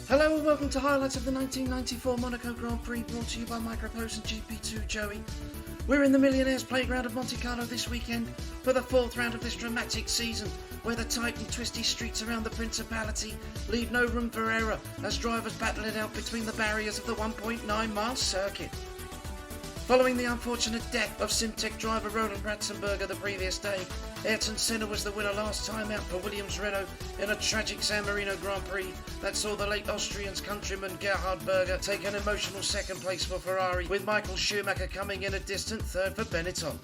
Hello and welcome to highlights of the 1994 Monaco Grand Prix, brought to you by Mircoprose and GP2Joey. We're in the Millionaires playground of Monte Carlo this weekend for the fourth round of this dramatic season, where the tight and twisty streets around the Principality leave no room for error as drivers battle it out between the barriers of the 1.9-mile circuit. Following the unfortunate death of Simtek driver Roland Ratzenberger the previous day, Ayrton Senna was the winner last time out for Williams-Renault in a tragic San Marino Grand Prix that saw the late Austrian's countryman Gerhard Berger take an emotional second place for Ferrari, with Michael Schumacher coming in a distant third for Benetton.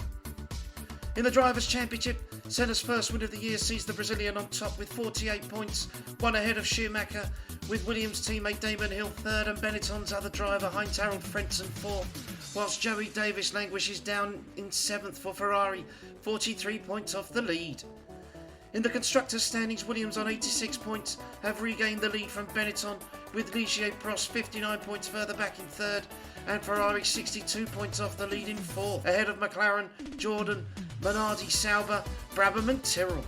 In the Drivers' Championship, Senna's first win of the year sees the Brazilian on top with 48 points, one ahead of Schumacher, with Williams teammate Damon Hill third and Benetton's other driver Heinz-Harald Frentzen fourth, whilst Joey Davis languishes down in seventh for Ferrari, 43 points off the lead. In the Constructors' standings, Williams on 86 points have regained the lead from Benetton, with Ligier Prost 59 points further back in third, and Ferrari 62 points off the lead in fourth, ahead of McLaren, Jordan, Minardi, Sauber, Brabham and Tyrrell.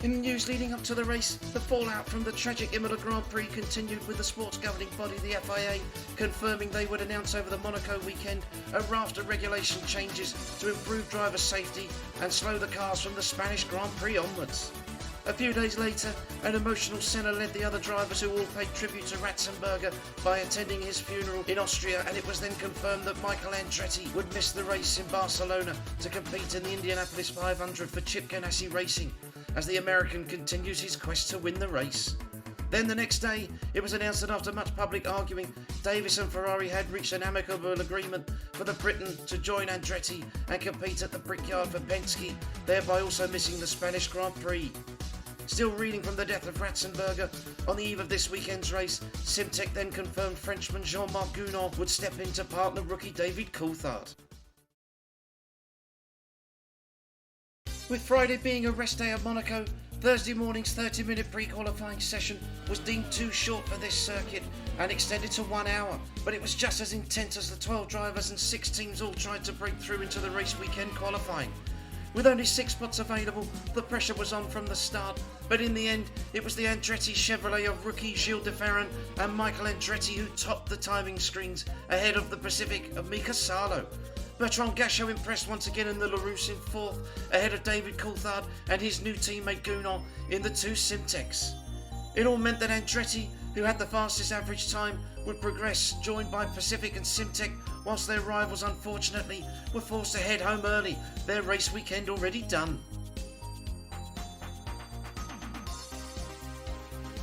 In news leading up to the race, the fallout from the tragic Imola Grand Prix continued, with the sports governing body, the FIA, confirming they would announce over the Monaco weekend a raft of regulation changes to improve driver safety and slow the cars from the Spanish Grand Prix onwards. A few days later, an emotional Senna led the other drivers, who all paid tribute to Ratzenberger by attending his funeral in Austria, and it was then confirmed that Michael Andretti would miss the race in Barcelona to compete in the Indianapolis 500 for Chip Ganassi Racing, as the American continues his quest to win the race. Then the next day, it was announced that after much public arguing, Davis and Ferrari had reached an amicable agreement for the Briton to join Andretti and compete at the Brickyard for Penske, thereby also missing the Spanish Grand Prix. Still reeling from the death of Ratzenberger, on the eve of this weekend's race, Simtek then confirmed Frenchman Jean-Marc Gounon would step in to partner rookie David Coulthard. With Friday being a rest day at Monaco, Thursday morning's 30-minute pre-qualifying session was deemed too short for this circuit and extended to 1 hour, but it was just as intense as the 12 drivers and 6 teams all tried to break through into the race weekend qualifying. With only 6 spots available, the pressure was on from the start, but in the end, it was the Andretti Chevrolet of rookie Gilles de Ferran and Michael Andretti who topped the timing screens, ahead of the Pacific of Mika Salo. Bertrand Gachot impressed once again in the Larousse in fourth, ahead of David Coulthard and his new teammate Gounon in the 2 Simteks. It all meant that Andretti, who had the fastest average time, would progress, joined by Pacific and Simtek, whilst their rivals unfortunately were forced to head home early, their race weekend already done.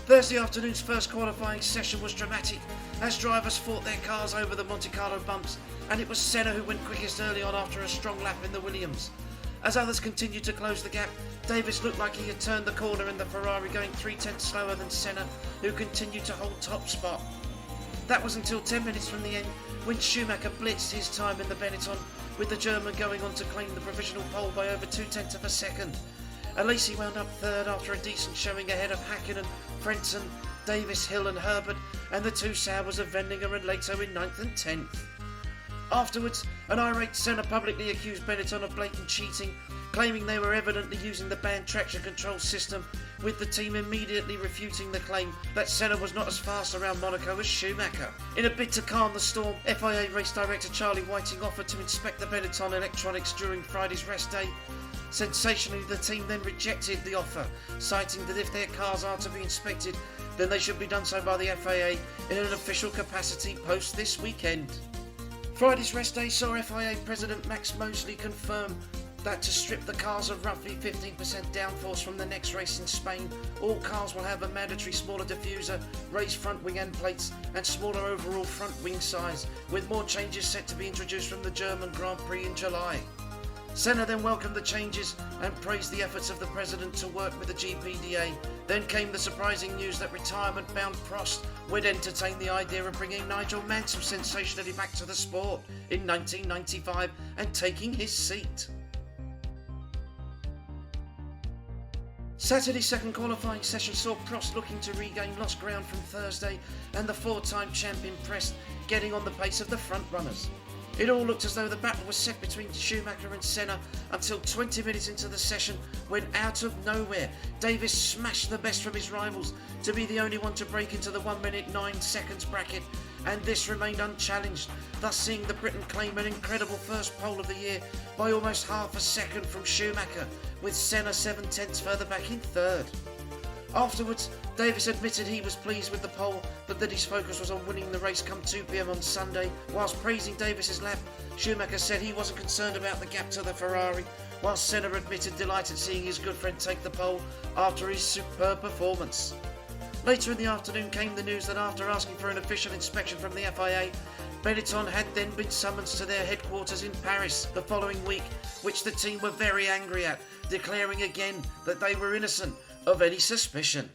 Thursday afternoon's first qualifying session was dramatic as drivers fought their cars over the Monte Carlo bumps, and it was Senna who went quickest early on after a strong lap in the Williams. As others continued to close the gap, Davis looked like he had turned the corner in the Ferrari, going 3/10 slower than Senna, who continued to hold top spot. That was until 10 minutes from the end, when Schumacher blitzed his time in the Benetton, with the German going on to claim the provisional pole by over 0.2 of a second. Alesi wound up third after a decent showing ahead of Hakkinen, Frentzen, Davis, Hill and Herbert, and the 2 Saubers of Vendinger and Leto in 9th and 10th. Afterwards, an irate Senna publicly accused Benetton of blatant cheating, claiming they were evidently using the banned traction control system, with the team immediately refuting the claim that Senna was not as fast around Monaco as Schumacher. In a bid to calm the storm, FIA race director Charlie Whiting offered to inspect the Benetton electronics during Friday's rest day. Sensationally, the team then rejected the offer, citing that if their cars are to be inspected, then they should be done so by the FIA in an official capacity post this weekend. Friday's rest day saw FIA President Max Mosley confirm that to strip the cars of roughly 15% downforce from the next race in Spain, all cars will have a mandatory smaller diffuser, raised front wing end plates and smaller overall front wing size, with more changes set to be introduced from the German Grand Prix in July. Senna then welcomed the changes and praised the efforts of the president to work with the GPDA. Then came the surprising news that retirement-bound Prost would entertain the idea of bringing Nigel Mansell sensationally back to the sport in 1995 and taking his seat. Saturday's second qualifying session saw Prost looking to regain lost ground from Thursday, and the 4-time champion Prest getting on the pace of the front runners. It all looked as though the battle was set between Schumacher and Senna until 20 minutes into the session when out of nowhere Davis smashed the best from his rivals to be the only one to break into the 1 minute 9 seconds bracket, and this remained unchallenged, thus seeing the Briton claim an incredible first pole of the year by almost half a second from Schumacher, with Senna 7/10 further back in third. Afterwards, Davis admitted he was pleased with the pole, but that his focus was on winning the race come 2 p.m. on Sunday. Whilst praising Davis's lap, Schumacher said he wasn't concerned about the gap to the Ferrari, whilst Senna admitted delight at seeing his good friend take the pole after his superb performance. Later in the afternoon came the news that after asking for an official inspection from the FIA, Benetton had then been summoned to their headquarters in Paris the following week, which the team were very angry at, declaring again that they were innocent of any suspicion.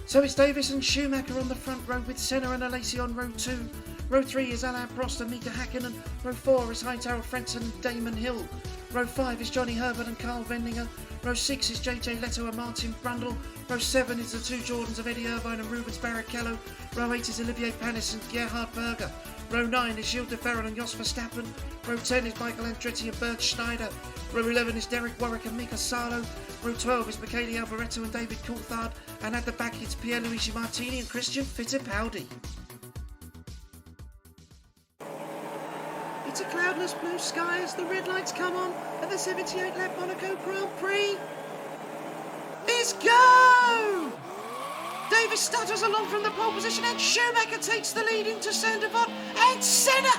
So it's Davis and Schumacher on the front row with Senna and Alesi on row 2. Row 3 is Alain Prost and Mika Häkkinen. Row 4 is Hightower Frentzen and Damon Hill. Row 5 is Johnny Herbert and Carl Vendinger. Row 6 is JJ Leto and Martin Brundle. Row 7 is the two Jordans of Eddie Irvine and Rubens Barrichello. Row 8 is Olivier Panis and Gerhard Berger. Row 9 is Gilles de Ferran and Jos Verstappen. Row 10 is Michael Andretti and Bernd Schneider. Row 11 is Derek Warwick and Mika Salo. Row 12 is Michele Alboreto and David Coulthard. And at the back it's Pierluigi Martini and Christian Fittipaldi. It's a cloudless blue sky as the red lights come on at the 78-lap Monaco Grand Prix. Let's go! Davis stutters along from the pole position and Schumacher takes the lead into Saint-Devote and Senna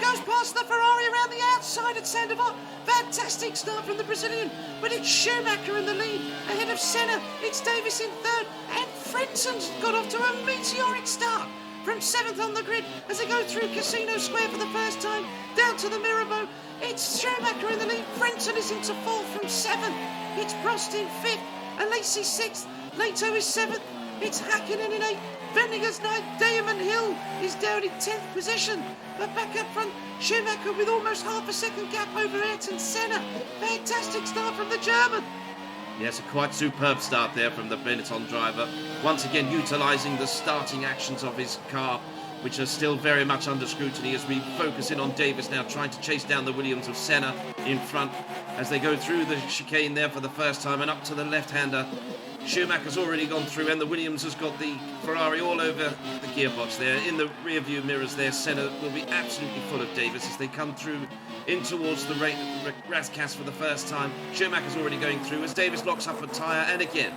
goes past the Ferrari around the outside at Saint-Devote. Fantastic start from the Brazilian, but it's Schumacher in the lead ahead of Senna. It's Davis in third and Frenzen's got off to a meteoric start from 7th on the grid as they go through Casino Square for the first time down to the Mircoprose. It's Schumacher in the lead. Frentzen is into 4th from 7th. It's Prost in 5th. Alesi 6th. Leto is 7th. It's Häkkinen in 8th. Vendinger's 9th. Damon Hill is down in 10th position. But back up front, Schumacher with almost half a second gap over Ayrton Senna. Fantastic start from the German. Yes, a quite superb start there from the Benetton driver. Once again utilising the starting actions of his car, which are still very much under scrutiny as we focus in on Davis now trying to chase down the Williams of Senna in front as they go through the chicane there for the first time and up to the left-hander. Schumacher's already gone through and the Williams has got the Ferrari all over the gearbox there. In the rear view mirrors there, Senna will be absolutely full of Davis as they come through in towards the Rascas for the first time. Schumacher's already going through as Davis locks up a tyre and again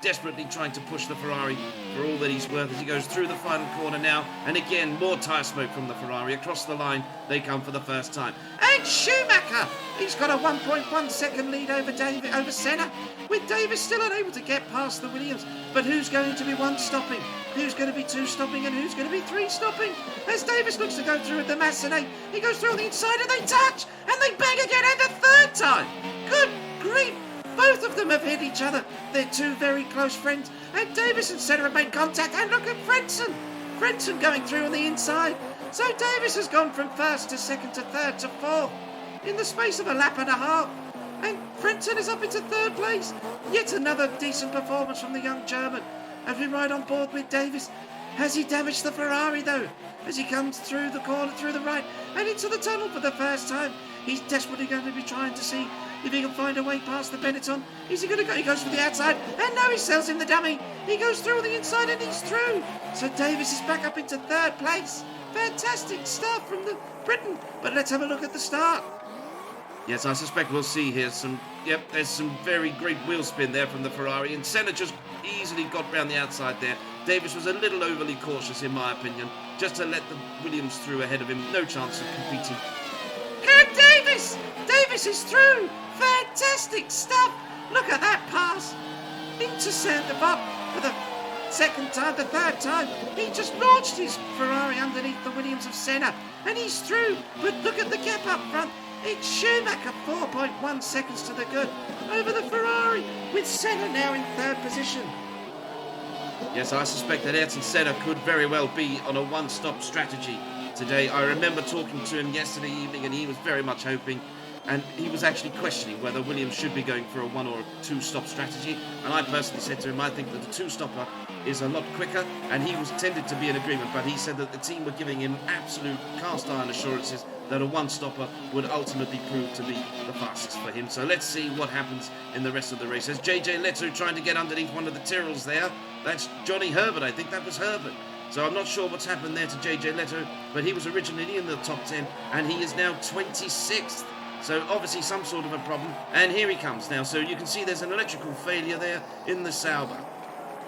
desperately trying to push the Ferrari for all that he's worth as he goes through the final corner now, and again more tyre smoke from the Ferrari. Across the line they come for the first time, and Schumacher, he's got a 1.1 second lead over Senna, with Davis still unable to get past the Williams. But who's going to be 1 stopping, who's going to be 2 stopping, and who's going to be 3 stopping as Davis looks to go through at the Massenet. He goes through on the inside and they touch and they bang again, and a 3rd time. Good grief, both of them have hit each other. They're 2 very close friends, and Davis and Senna have made contact, and look at Frentzen going through on the inside. So Davis has gone from 1st to 2nd to 3rd to 4th in the space of a lap and a half, and Frentzen is up into 3rd place. Yet another decent performance from the young German as we ride on board with Davis. Has he damaged the Ferrari though as he comes through the corner, through the right and into the tunnel for the first time? He's desperately going to be trying to see if he can find a way past the Benetton. Is he going to go? He goes for the outside, and now he sells him the dummy. He goes through the inside, and he's through. So Davis is back up into 3rd place. Fantastic start from the Briton. But let's have a look at the start. Yes, I suspect we'll see here there's some very great wheel spin there from the Ferrari, and Senna just easily got round the outside there. Davis was a little overly cautious in my opinion, just to let the Williams through ahead of him. No chance of competing. And Davis is through. Fantastic stuff. Look at that pass into Saint-Devote for the 2nd time, the 3rd time. He just launched his Ferrari underneath the Williams of Senna, and he's through. But look at the gap up front. It's Schumacher 4.1 seconds to the good over the Ferrari, with Senna now in third position. Yes, I suspect that Ayrton Senna could very well be on a one-stop strategy today. I remember talking to him yesterday evening, and he was very much hoping, and he was actually questioning whether Williams should be going for a one or a two-stop strategy. And I personally said to him, I think that the two-stopper is a lot quicker, and he was tended to be in agreement, but he said that the team were giving him absolute cast-iron assurances that a one-stopper would ultimately prove to be the fastest for him. So let's see what happens in the rest of the race. There's JJ Leto trying to get underneath one of the Tyrrells there. That's Johnny Herbert, I think that was Herbert. So I'm not sure what's happened there to JJ Leto, but he was originally in the top 10, and he is now 26th. So obviously some sort of a problem. And here he comes now. So you can see there's an electrical failure there in the Sauber.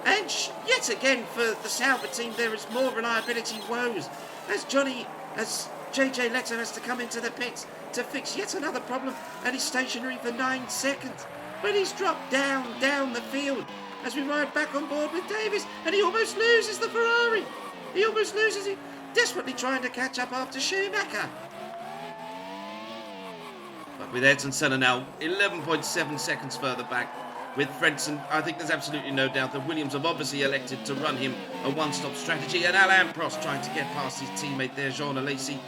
And yet again for the Sauber team, there is more reliability woes as JJ Leto has to come into the pits to fix yet another problem, and he's stationary for 9 seconds. But he's dropped down the field as we ride back on board with Davis, and he almost loses the Ferrari. He almost loses it, desperately trying to catch up after Schumacher. But with Ayrton Senna now 11.7 seconds further back, with Frentzen, I think there's absolutely no doubt that Williams have obviously elected to run him a one-stop strategy, and Alain Prost trying to get past his teammate there, Jean Alesi.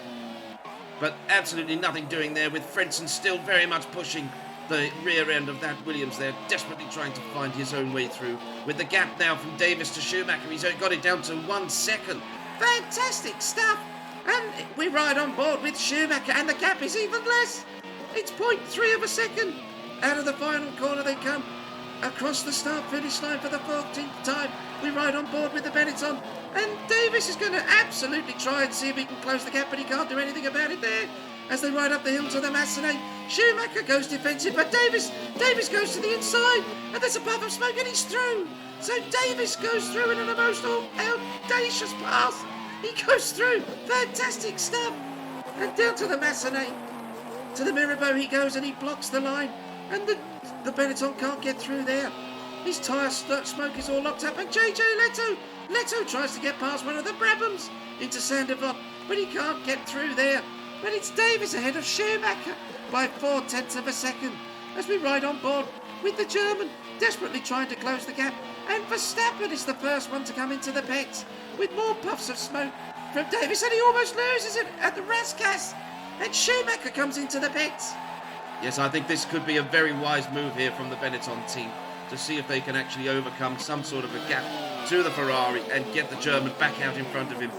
But absolutely nothing doing there, with Frentzen still very much pushing the rear end of that Williams there, desperately trying to find his own way through. With the gap now from Davis to Schumacher, he's got it down to 1 second. Fantastic stuff! And we ride on board with Schumacher, and the gap is even less. It's 0.3 of a second. Out of the final corner they come. Across the start-finish line for the 14th time. We ride on board with the Benetton. And Davis is going to absolutely try and see if he can close the gap, but he can't do anything about it there. As they ride up the hill to the Massenet, Schumacher goes defensive, but Davis goes to the inside, and there's a puff of smoke, and he's through. So Davis goes through in an emotional, audacious pass. He goes through. Fantastic stuff. And down to the Massenet. To the Mircoprose he goes, and he blocks the line, and the Benetton can't get through there. His tyre smoke is all locked up, and JJ Leto tries to get past one of the Brabhams into Sandoval, but he can't get through there. But it's Davis ahead of Schumacher by 0.4 of a second as we ride on board with the German, desperately trying to close the gap. And Verstappen is the first one to come into the pits with more puffs of smoke from Davis, and he almost loses it at the Raskas. And Schumacher comes into the pits. Yes, I think this could be a very wise move here from the Benetton team to see if they can actually overcome some sort of a gap to the Ferrari and get the German back out in front of him.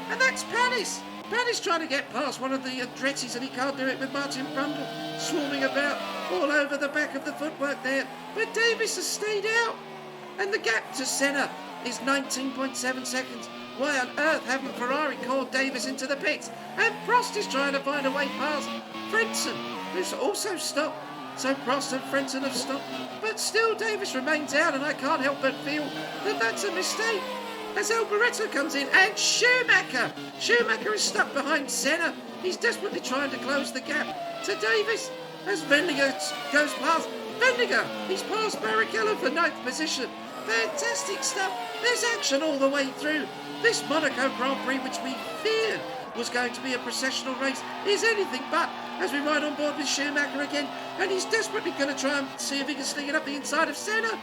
And that's Panis. Panis trying to get past one of the Andretti's, and he can't do it with Martin Brundle swarming about all over the back of the footwork there. But Davis has stayed out. And the gap to Senna is 19.7 seconds. Why on earth haven't Ferrari called Davis into the pits? And Prost is trying to find a way past Frentzen, who's also stopped. So Prost and Frentzen have stopped. But still Davis remains out, and I can't help but feel that that's a mistake. As Alboreto comes in, and Schumacher is stuck behind Senna. He's desperately trying to close the gap to Davis as Vendiger goes past. Vendiger, he's past Barrichello for 9th position. Fantastic stuff. There's action all the way through. This Monaco Grand Prix, which we feared was going to be a processional race, is anything but, as we ride on board with Schumacher again, and he's desperately going to try and see if he can sling it up the inside of Senna.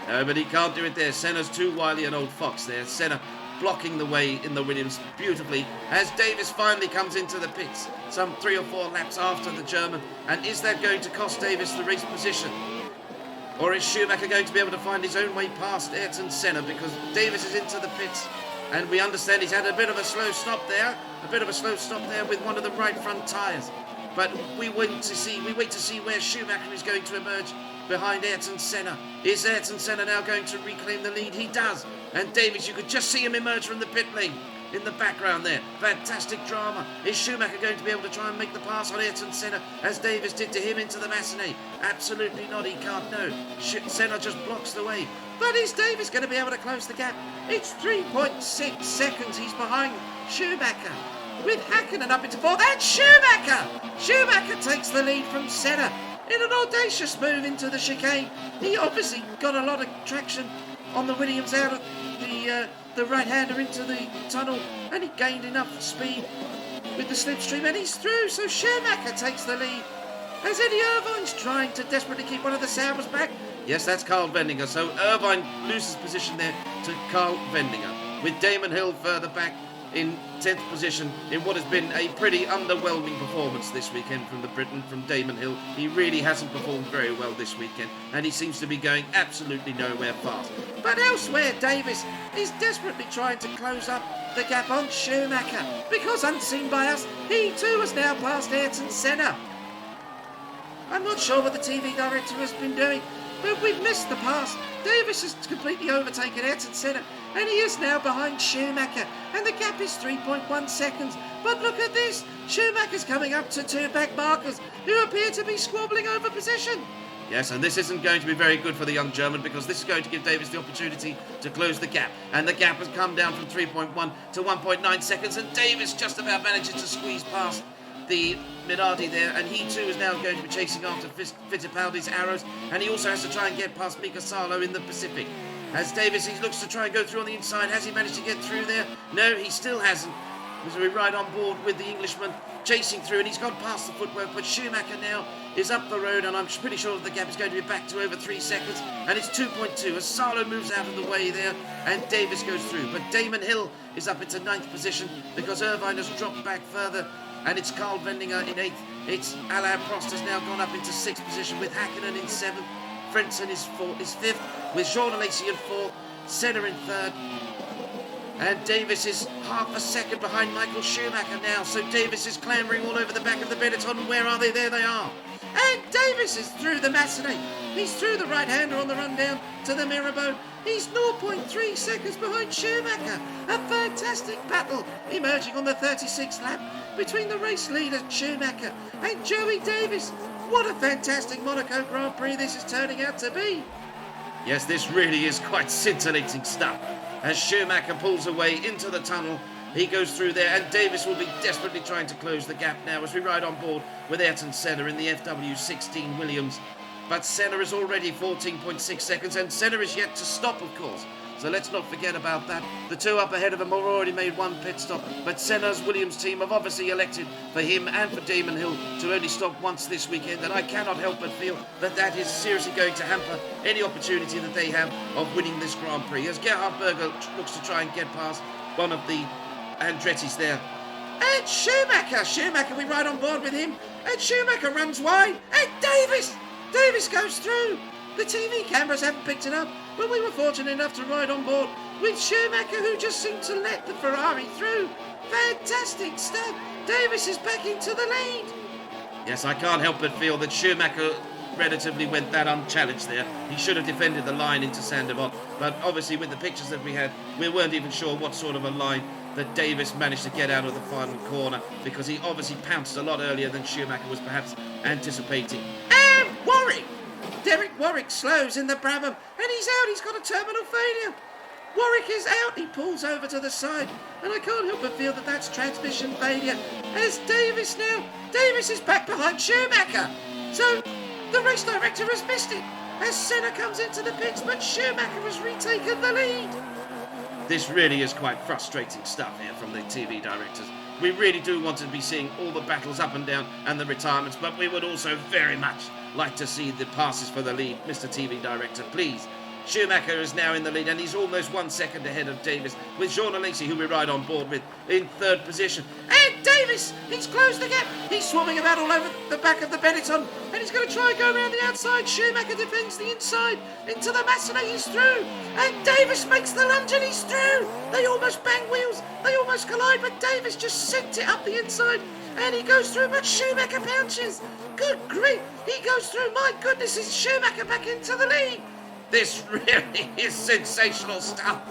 No, but he can't do it there. Senna's too wily an old fox there. Senna blocking the way in the Williams beautifully as Davis finally comes into the pits some 3 or 4 laps after the German. And is that going to cost Davis the race position? Or is Schumacher going to be able to find his own way past Ayrton Senna, because Davis is into the pits? And we understand he's had a bit of a slow stop there with one of the right front tyres. But we wait to see where Schumacher is going to emerge behind Ayrton Senna. Is Ayrton Senna now going to reclaim the lead? He does. And Davis, you could just see him emerge from the pit lane in the background there. Fantastic drama. Is Schumacher going to be able to try and make the pass on Ayrton Senna as Davis did to him into the Massenet? Absolutely not. He can't. No. Senna just blocks the way. But is Davis going to be able to close the gap? It's 3.6 seconds. He's behind Schumacher with Häkkinen up into 4th. And Schumacher takes the lead from Senna in an audacious move into the chicane. He obviously got a lot of traction on the Williams out of the right-hander into the tunnel, and he gained enough speed with the slipstream, and he's through, so Schumacher takes the lead. As Eddie Irvine's trying to desperately keep one of the Saubers back. Yes, that's Carl Vendinger, so Irvine loses position there to Carl Vendinger, with Damon Hill further back in 10th position in what has been a pretty underwhelming performance this weekend from the Briton, from Damon Hill. He really hasn't performed very well this weekend, and he seems to be going absolutely nowhere fast. But elsewhere, Davis is desperately trying to close up the gap on Schumacher, because unseen by us, he too has now passed Ayrton Senna. I'm not sure what the TV director has been doing, but we've missed the pass. Davis has completely overtaken Ayrton Senna, and he is now behind Schumacher, and the gap is 3.1 seconds. But look at this, Schumacher's coming up to two back markers who appear to be squabbling over position. Yes, and this isn't going to be very good for the young German, because this is going to give Davis the opportunity to close the gap. And the gap has come down from 3.1 to 1.9 seconds, and Davis just about manages to squeeze past the Minardi there, and he too is now going to be chasing after Fittipaldi's arrows, and he also has to try and get past Mika Salo in the Pacific. As Davis, he looks to try and go through on the inside. Has he managed to get through there? No, he still hasn't. As we ride on board with the Englishman chasing through, and he's gone past the footwork, but Schumacher now is up the road, and I'm pretty sure the gap is going to be back to over 3 seconds, and it's 2.2 as Salo moves out of the way there, and Davis goes through. But Damon Hill is up into 9th position because Irvine has dropped back further, and it's Carl Vendinger in 8th. It's Alain Prost has now gone up into 6th position with Hakkinen in 7th. Frentzen is 5th, with Jean Alesi in 4th, Senna in 3rd. And Davis is half a second behind Michael Schumacher now, so Davis is clambering all over the back of the Benetton. Where are they? There they are. And Davis is through the Massenet. He's through the right-hander on the run down to the Mirabeau. He's 0.3 seconds behind Schumacher. A fantastic battle emerging on the 36th lap between the race leader Schumacher and Joey Davis. What a fantastic Monaco Grand Prix this is turning out to be. Yes, this really is quite scintillating stuff. As Schumacher pulls away into the tunnel, he goes through there, and Davis will be desperately trying to close the gap now as we ride on board with Ayrton Senna in the FW16 Williams. But Senna is already 14.6 seconds, and Senna is yet to stop, of course. So let's not forget about that. The two up ahead of him have already made one pit stop, but Senna's Williams team have obviously elected for him and for Damon Hill to only stop once this weekend, and I cannot help but feel that that is seriously going to hamper any opportunity that they have of winning this Grand Prix, as Gerhard Berger looks to try and get past one of the Andretti's there. And Schumacher, we ride on board with him, and Schumacher runs wide, and Davis goes through. The TV cameras haven't picked it up, but we were fortunate enough to ride on board with Schumacher, who just seemed to let the Ferrari through. Fantastic stuff. Davis is back into the lead. Yes, I can't help but feel that Schumacher relatively went that unchallenged there. He should have defended the line into Saint-Devant, but obviously with the pictures that we had, we weren't even sure what sort of a line that Davis managed to get out of the final corner, because he obviously pounced a lot earlier than Schumacher was perhaps anticipating. And Derek Warwick slows in the Brabham, and he's out. He's got a terminal failure. Warwick is out. He pulls over to the side, and I can't help but feel that that's transmission failure. As Davis is back behind Schumacher. So the race director has missed it as Senna comes into the pits, but Schumacher has retaken the lead. This really is quite frustrating stuff here from the TV directors. We really do want to be seeing all the battles up and down and the retirements, but we would also very much like to see the passes for the lead. Mr. TV Director, please. Schumacher is now in the lead, and he's almost 1 second ahead of Davis, with Jean Alesi, who we ride on board with, in 3rd position. And Davis, he's closed the gap. He's swarming about all over the back of the Benetton, and he's going to try and go around the outside. Schumacher defends the inside. Into the Massenet, he's through. And Davis makes the lunge, and he's through. They almost bang wheels. They almost collide, but Davis just sent it up the inside, and he goes through, but Schumacher pounces. Good grief, he goes through. My goodness, is Schumacher back into the lead. This really is sensational stuff.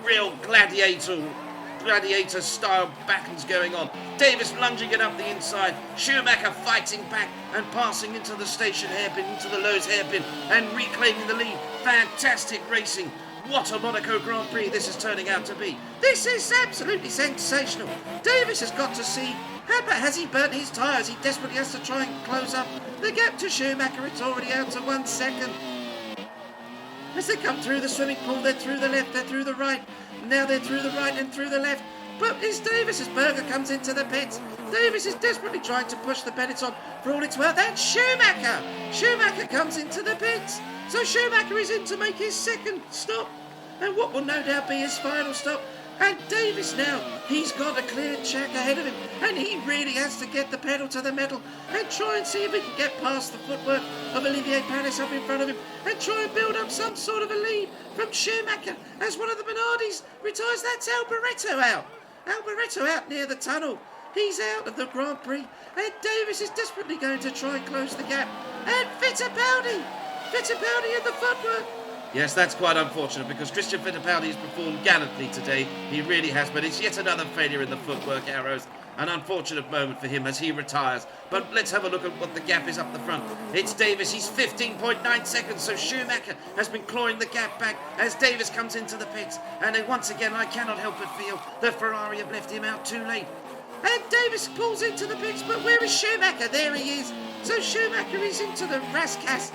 Real gladiator-style battles going on. Davis lunging it up the inside. Schumacher fighting back and passing into the station hairpin, into the Lowe's hairpin, and reclaiming the lead. Fantastic racing. What a Monaco Grand Prix this is turning out to be. This is absolutely sensational. Davis has got to see, has he burnt his tyres? He desperately has to try and close up the gap to Schumacher. It's already out to 1 second. As they come through the swimming pool, they're through the left, they're through the right. Now they're through the right and through the left. But it's Davis as Berger comes into the pits. Davis is desperately trying to push the Benetton for all it's worth. And Schumacher comes into the pits. So Schumacher is in to make his second stop. And what will no doubt be his final stop. And Davis now, he's got a clear track ahead of him. And he really has to get the pedal to the metal and try and see if he can get past the footwork of Olivier Panis up in front of him and try and build up some sort of a lead from Schumacher as one of the Minardis retires. That's Alboreto out. Alboreto out near the tunnel. He's out of the Grand Prix. And Davis is desperately going to try and close the gap. And Fittipaldi in the footwork. Yes, that's quite unfortunate because Christian Fittipaldi has performed gallantly today. He really has, but it's yet another failure in the footwork arrows. An unfortunate moment for him as he retires. But let's have a look at what the gap is up the front. It's Davis, he's 15.9 seconds, so Schumacher has been clawing the gap back as Davis comes into the pits. And then once again, I cannot help but feel that Ferrari have left him out too late. And Davis pulls into the pits, but where is Schumacher? There he is. So Schumacher is into the Rascasse.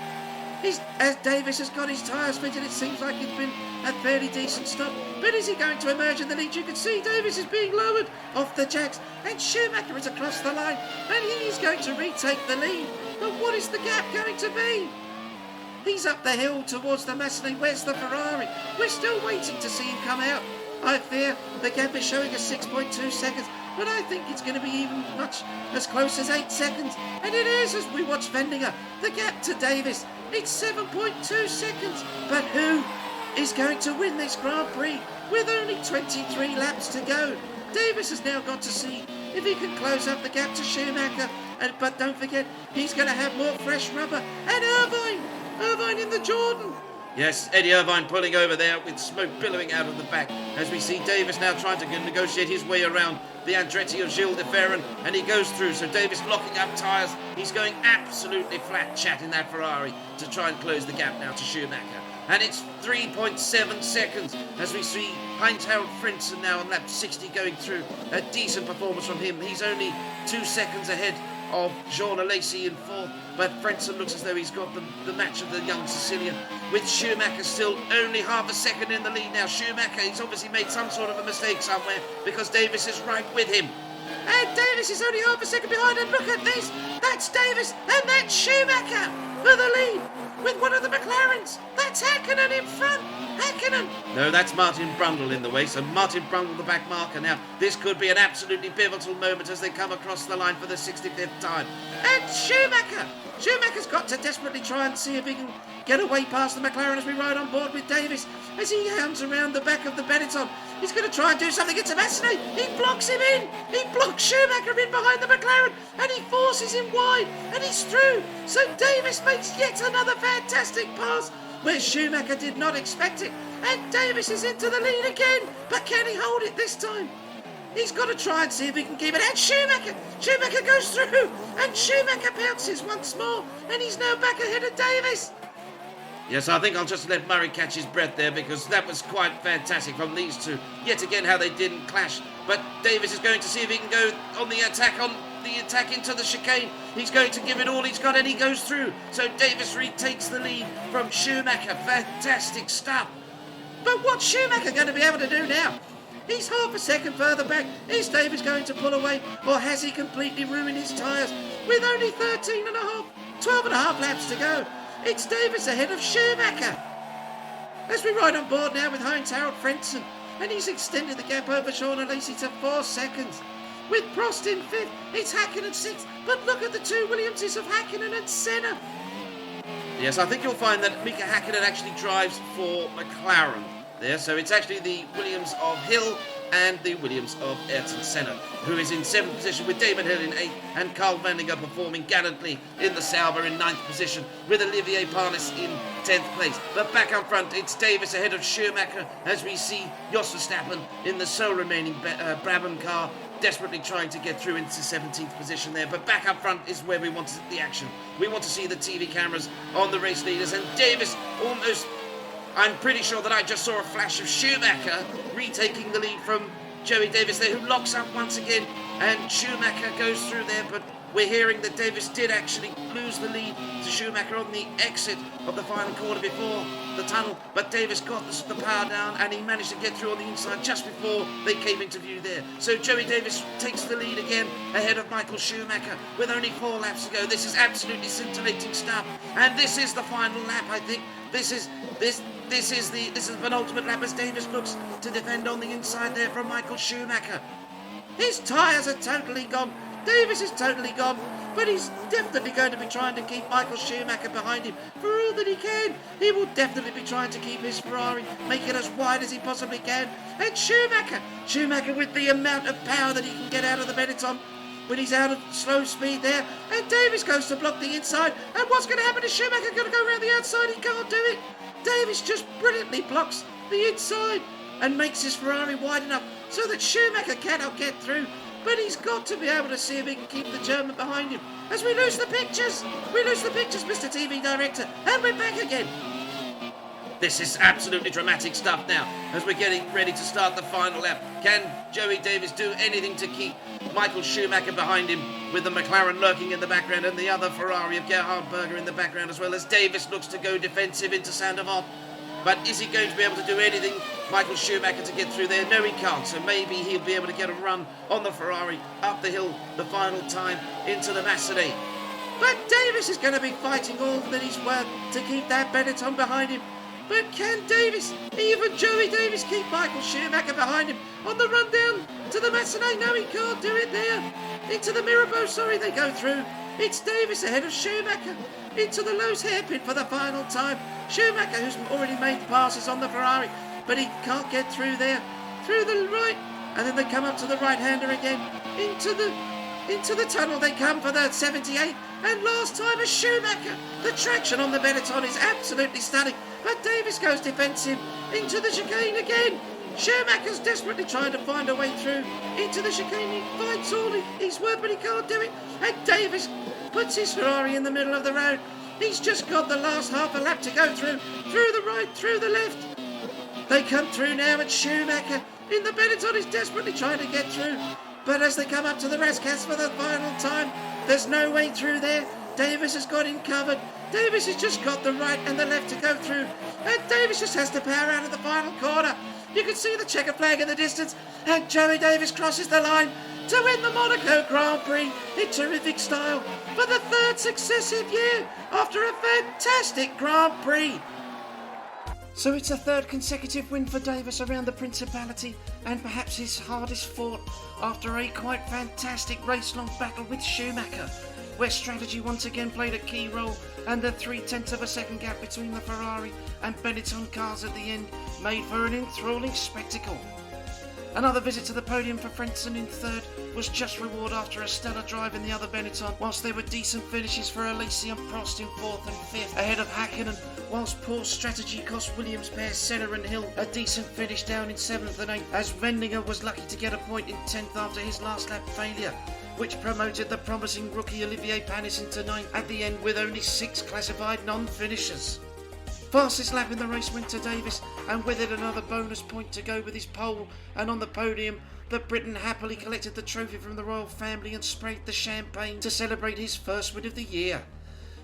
As Davis has got his tyres fitted, it seems like it's been a fairly decent stop. But is he going to emerge in the lead? You can see Davis is being lowered off the jacks. And Schumacher is across the line. And he is going to retake the lead. But what is the gap going to be? He's up the hill towards the Massey. Where's the Ferrari? We're still waiting to see him come out. I fear the gap is showing us 6.2 seconds. But I think it's going to be even much as close as 8 seconds. And it is as we watch Vendinger. The gap to Davis, it's 7.2 seconds. But who is going to win this Grand Prix with only 23 laps to go? Davis has now got to see if he can close up the gap to Schumacher. But don't forget, he's going to have more fresh rubber. And Irvine in the Jordan. Yes, Eddie Irvine pulling over there with smoke billowing out of the back as we see Davis now trying to negotiate his way around the Andretti of Gilles de Ferran, and he goes through. So Davis locking up tyres. He's going absolutely flat chat in that Ferrari to try and close the gap now to Schumacher. And it's 3.7 seconds as we see Heinz-Harald Frentzen now on lap 60 going through. A decent performance from him. He's only 2 seconds ahead of Jean Alesi in fourth, but Frentzen looks as though he's got the match of the young Sicilian, with Schumacher still only half a second in the lead now. Schumacher, he's obviously made some sort of a mistake somewhere because Davis is right with him. And Davis is only half a second behind, and look at this, that's Davis, and that's Schumacher for the lead with one of the McLarens. That's Häkkinen in front. Häkkinen. No, that's Martin Brundle in the way. So Martin Brundle, the back marker now. This could be an absolutely pivotal moment as they come across the line for the 65th time. And Schumacher's got to desperately try and see if he can get away past the McLaren as we ride on board with Davis as he hounds around the back of the Benetton. He's going to try and do something. It's a Massey. He blocks him in. He blocks Schumacher in behind the McLaren and he forces him wide and he's through. So Davis makes yet another fantastic pass where Schumacher did not expect it. And Davis is into the lead again. But can he hold it this time? He's got to try and see if he can keep it. And Schumacher goes through. And Schumacher bounces once more. And he's now back ahead of Davis. Yes, I think I'll just let Murray catch his breath there because that was quite fantastic from these two. Yet again, how they didn't clash. But Davis is going to see if he can go on the attack into the chicane. He's going to give it all he's got and he goes through. So Davis retakes the lead from Schumacher. Fantastic stuff. But what's Schumacher going to be able to do now? He's half a second further back. Is Davis going to pull away or has he completely ruined his tyres with only 12 and a half laps to go? It's Davis ahead of Schumacher. As we ride on board now with Heinz-Harald Frentzen, and he's extended the gap over Jean Alesi to 4 seconds. With Prost in 5th, it's Häkkinen 6th, but look at the two Williamses of Häkkinen and Senna. Yes, I think you'll find that Mika Häkkinen actually drives for McLaren there, so it's actually the Williams of Hill and the Williams of Ayrton Senna, who is in 7th position with Damon Hill in 8th and Carl Vendinger performing gallantly in the Sauber in 9th position with Olivier Panis in 10th place. But back up front, it's Davis ahead of Schumacher as we see Jos Verstappen in the sole remaining Brabham car desperately trying to get through into 17th position there. But back up front is where we want the action. We want to see the TV cameras on the race leaders, and Davis almost... I'm pretty sure that I just saw a flash of Schumacher retaking the lead from Joey Davis there, who locks up once again, and Schumacher goes through there, but We're hearing that Davis did actually lose the lead to Schumacher on the exit of the final corner before the tunnel, but Davis got the power down and he managed to get through on the inside just before they came into view there. So Joey Davis takes the lead again ahead of Michael Schumacher with only 4 laps to go. This is absolutely scintillating stuff, and this is the final lap. I think this is the penultimate lap as Davis looks to defend on the inside there from Michael Schumacher. His tyres are totally gone. Davis is totally gone, but he's definitely going to be trying to keep Michael Schumacher behind him for all that he can. He will definitely be trying to keep his Ferrari, make it as wide as he possibly can. And Schumacher with the amount of power that he can get out of the Benetton when he's out of slow speed there. And Davis goes to block the inside. And what's going to happen to Schumacher? Going to go around the outside? He can't do it. Davis just brilliantly blocks the inside and makes his Ferrari wide enough so that Schumacher cannot get through. But he's got to be able to see if he can keep the German behind him. As we lose the pictures, Mr. TV Director, and we're back again. This is absolutely dramatic stuff now, as we're getting ready to start the final lap. Can Joey Davis do anything to keep Michael Schumacher behind him, with the McLaren lurking in the background and the other Ferrari of Gerhard Berger in the background, as well as Davis looks to go defensive into Sandoval? But is he going to be able to do anything, Michael Schumacher, to get through there? No, he can't. So maybe he'll be able to get a run on the Ferrari up the hill the final time into the Massey. But Davis is going to be fighting all that he's worth to keep that Benetton behind him. But can Davis, even Joey Davis, keep Michael Schumacher behind him on the run down to the Massey? No, he can't do it there. Into the Mircoprose, they go through. It's Davis ahead of Schumacher. Into the Lowe's hairpin for the final time. Schumacher, who's already made passes on the Ferrari, but he can't get through there. Through the right, and then they come up to the right-hander again. Into the tunnel they come for the 78, and last time a Schumacher. The traction on the Benetton is absolutely stunning, but Davis goes defensive into the chicane again. Schumacher's desperately trying to find a way through into the chicane. He fights all he's worth, but he can't do it. And Davis puts his Ferrari in the middle of the road. He's just got the last half a lap to go through the right, through the left. They come through now, and Schumacher in the Benetton is desperately trying to get through. But as they come up to the Rascats for the final time, there's no way through there. Davis has got him covered. Davis has just got the right and the left to go through. And Davis just has to power out of the final corner. You can see the checker flag in the distance, and Joey Davis crosses the line to win the Monaco Grand Prix in terrific style for the 3rd successive year after a fantastic Grand Prix. So it's a 3rd consecutive win for Davis around the Principality, and perhaps his hardest fought after a quite fantastic race-long battle with Schumacher, where strategy once again played a key role, and the 0.3 of a second gap between the Ferrari and Benetton cars at the end made for an enthralling spectacle. Another visit to the podium for Frentzen in 3rd was just reward after a stellar drive in the other Benetton, whilst there were decent finishes for Alesi and Prost in 4th and 5th ahead of Hakkinen, whilst poor strategy cost Williams pair Senna and Hill a decent finish down in 7th and 8th, as Vendinger was lucky to get a point in 10th after his last lap failure, which promoted the promising rookie Olivier Panis into 9th at the end with only 6 classified non-finishers. Fastest lap in the race went to Davis, and with it another bonus point to go with his pole, and on the podium the Briton happily collected the trophy from the royal family and sprayed the champagne to celebrate his first win of the year.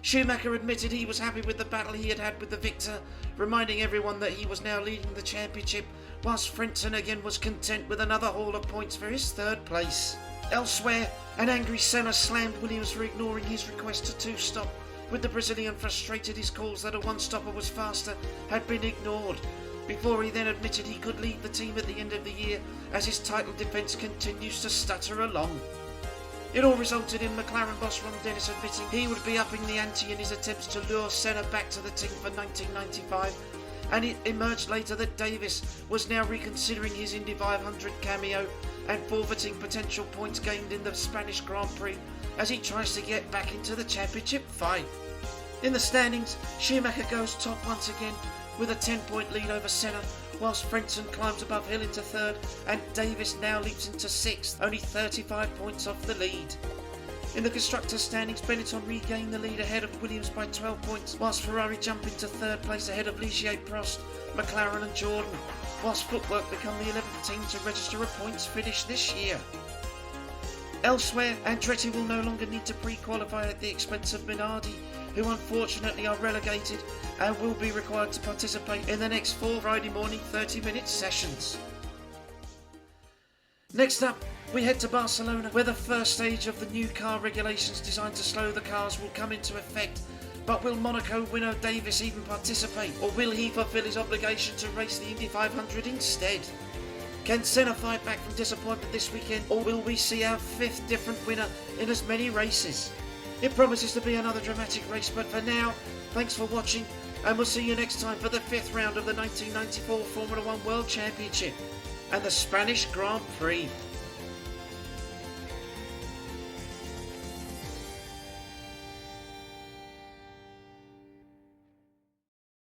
Schumacher admitted he was happy with the battle he had with the victor, reminding everyone that he was now leading the championship, whilst Frentzen again was content with another haul of points for his 3rd place. Elsewhere, an angry Senna slammed Williams for ignoring his request to 2-stop, with the Brazilian frustrated his calls that a 1-stopper was faster had been ignored, before he then admitted he could leave the team at the end of the year as his title defence continues to stutter along. It all resulted in McLaren boss Ron Dennis admitting he would be upping the ante in his attempts to lure Senna back to the team for 1995, and it emerged later that Davis was now reconsidering his Indy 500 cameo and forfeiting potential points gained in the Spanish Grand Prix as he tries to get back into the championship fight. In the standings, Schumacher goes top once again with a 10-point lead over Senna, whilst Frentzen climbs above Hill into 3rd, and Davis now leaps into 6th, only 35 points off the lead. In the constructors' standings, Benetton regained the lead ahead of Williams by 12 points, whilst Ferrari jump into 3rd place ahead of Ligier, Prost, McLaren and Jordan, whilst Footwork become the 11th team to register a points finish this year. Elsewhere, Andretti will no longer need to pre-qualify at the expense of Minardi, who unfortunately are relegated and will be required to participate in the next 4 Friday morning 30-minute sessions. Next up, we head to Barcelona, where the first stage of the new car regulations designed to slow the cars will come into effect. But will Monaco winner Davis even participate, or will he fulfill his obligation to race the Indy 500 instead? Can Senna fight back from disappointment this weekend, or will we see our 5th different winner in as many races? It promises to be another dramatic race, but for now, thanks for watching, and we'll see you next time for the 5th round of the 1994 Formula 1 World Championship and the Spanish Grand Prix.